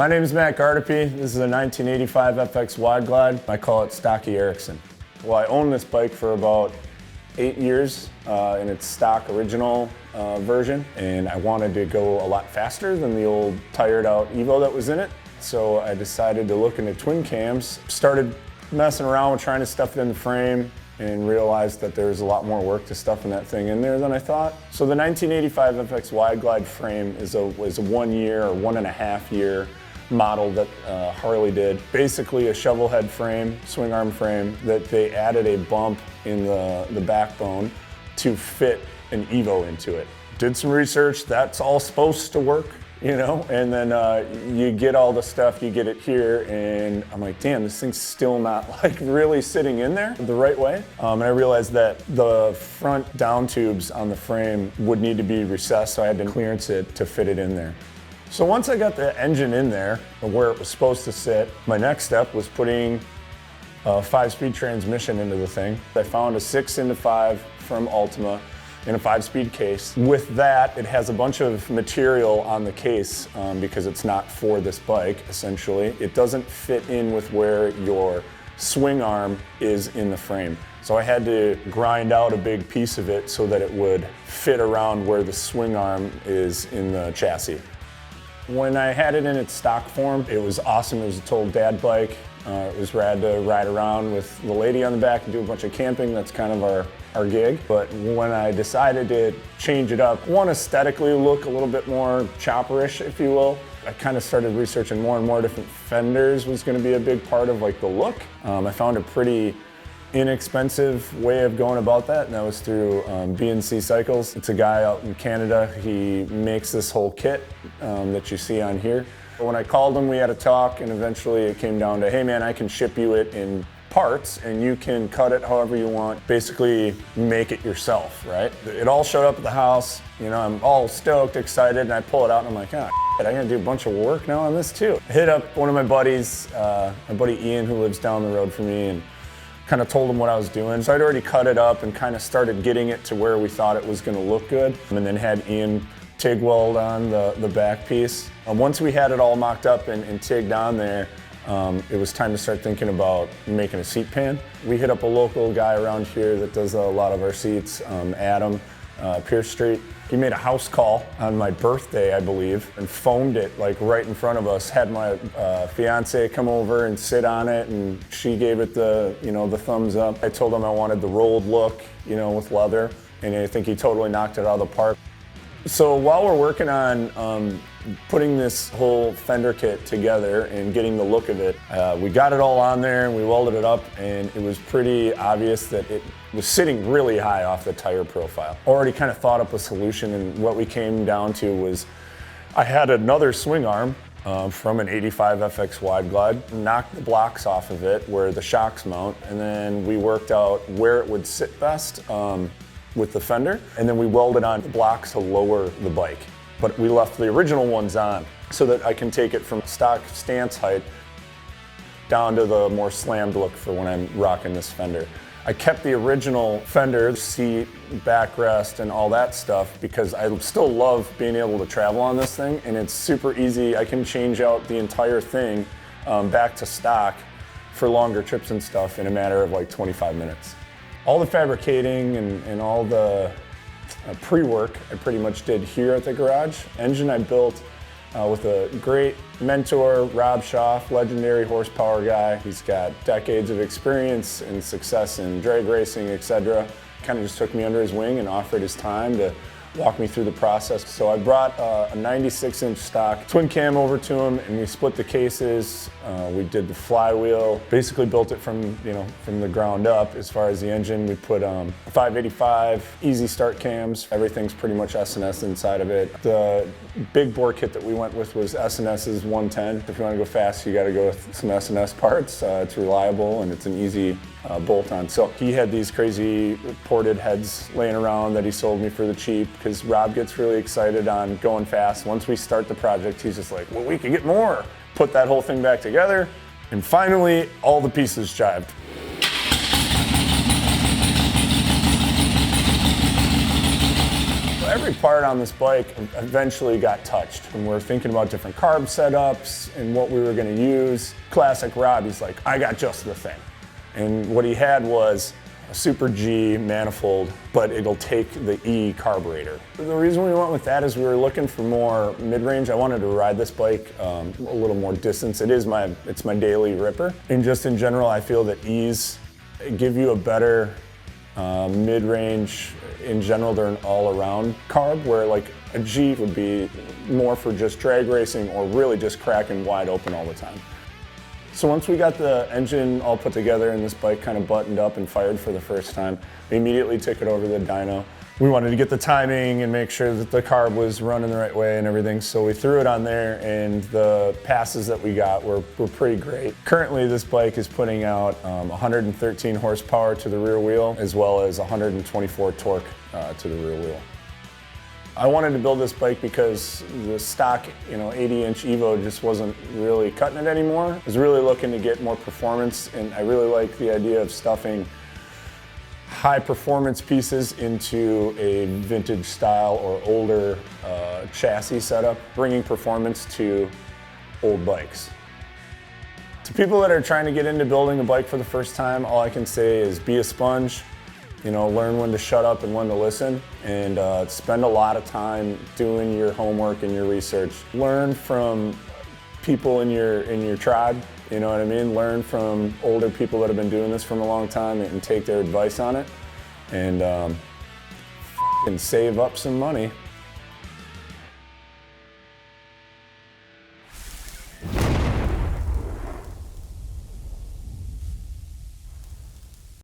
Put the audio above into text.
My name is Matt Gardipee. This is a 1985 FX Wideglide. I call it Stocky Erickson. Well, I owned this bike for about 8 years in its stock original version, and I wanted to go a lot faster than the old tired out Evo that was in it. So I decided to look into twin cams, started messing around with trying to stuff it in the frame, and realized that there's a lot more work to stuffing that thing in there than I thought. So the 1985 FX Wideglide frame is a 1 year or 1.5 year model that Harley did. Basically a shovel head frame, swing arm frame, that they added a bump in the backbone to fit an Evo into it. Did some research, that's all supposed to work, you know, and then you get all the stuff, you get it here, and I'm like, damn, this thing's still not like really sitting in there the right way. And I realized that the front down tubes on the frame would need to be recessed, so I had to clearance it to fit it in there. So once I got the engine in there, where it was supposed to sit, my next step was putting a 5-speed transmission into the thing. I found a 6x5 from Ultima in a 5-speed case. With that, it has a bunch of material on the case because it's not for this bike, essentially. It doesn't fit in with where your swing arm is in the frame. So I had to grind out a big piece of it so that it would fit around where the swing arm is in the chassis. When I had it in its stock form, it was awesome. It was a total dad bike. It was rad to ride around with the lady on the back and do a bunch of camping. That's kind of our gig. But when I decided to change it up, one, aesthetically look a little bit more chopperish, if you will, I kind of started researching more and more different fenders was going to be a big part of like the look. I found a pretty inexpensive way of going about that, and that was through B&C Cycles. It's a guy out in Canada. He makes this whole kit that you see on here. When I called him, we had a talk, and eventually it came down to, hey man, I can ship you it in parts and you can cut it however you want. Basically make it yourself, right? It all showed up at the house. You know, I'm all stoked, excited, and I pull it out and I'm like, oh, I gotta do a bunch of work now on this too. I hit up one of my buddies, my buddy Ian, who lives down the road from me, and kind of told him what I was doing. So I'd already cut it up and kind of started getting it to where we thought it was gonna look good. And then had Ian TIG weld on the back piece. Once we had it all mocked up and tigged on there, it was time to start thinking about making a seat pan. We hit up a local guy around here that does a lot of our seats, Adam, Pierce Street. He made a house call on my birthday, I believe, and foamed it like right in front of us. Had my fiance come over and sit on it, and she gave it the, you know, the thumbs up. I told him I wanted the rolled look, you know, with leather, and I think he totally knocked it out of the park. So while we're working on putting this whole fender kit together and getting the look of it, we got it all on there and we welded it up, and it was pretty obvious that it was sitting really high off the tire profile. Already kind of thought up a solution, and what we came down to was I had another swing arm from an 85 FX Wideglide, knocked the blocks off of it where the shocks mount, and then we worked out where it would sit best with the fender, and then we welded on the blocks to lower the bike. But we left the original ones on so that I can take it from stock stance height down to the more slammed look for when I'm rocking this fender. I kept the original fender, seat, backrest, and all that stuff because I still love being able to travel on this thing, and it's super easy. I can change out the entire thing back to stock for longer trips and stuff in a matter of like 25 minutes. All the fabricating and all the pre-work I pretty much did here at the garage. Engine I built with a great mentor, Rob Schaff, legendary horsepower guy. He's got decades of experience and success in drag racing, etc. Kind of just took me under his wing and offered his time to walk me through the process. So I brought a 96-inch stock twin cam over to him, and we split the cases. We did the flywheel, basically built it from the ground up. As far as the engine, we put 585 easy start cams. Everything's pretty much S&S inside of it. The big bore kit that we went with was S&S's 110. If you want to go fast, you got to go with some S&S parts. It's reliable and it's an easy bolt on. So he had these crazy ported heads laying around that he sold me for the cheap, because Rob gets really excited on going fast. Once we start the project, he's just like, well, we can get more. Put that whole thing back together, and finally, all the pieces jived. Every part on this bike eventually got touched. And we're thinking about different carb setups and what we were gonna use. Classic Rob, he's like, I got just the thing. And what he had was a Super G manifold, but it'll take the E carburetor. The reason we went with that is we were looking for more mid-range. I wanted to ride this bike a little more distance. It's my daily ripper. And just in general, I feel that E's give you a better mid-range. In general, they're an all-around carb, where like a G would be more for just drag racing or really just cracking wide open all the time. So once we got the engine all put together and this bike kind of buttoned up and fired for the first time, we immediately took it over to the dyno. We wanted to get the timing and make sure that the carb was running the right way and everything, so we threw it on there, and the passes that we got were pretty great. Currently, this bike is putting out 113 horsepower to the rear wheel, as well as 124 torque to the rear wheel. I wanted to build this bike because the stock, 80-inch Evo just wasn't really cutting it anymore. I was really looking to get more performance, and I really like the idea of stuffing high performance pieces into a vintage style or older chassis setup, bringing performance to old bikes. To people that are trying to get into building a bike for the first time, all I can say is be a sponge. Learn when to shut up and when to listen, and spend a lot of time doing your homework and your research. Learn from people in your tribe, you know what I mean? Learn from older people that have been doing this for a long time and take their advice on it, and save up some money.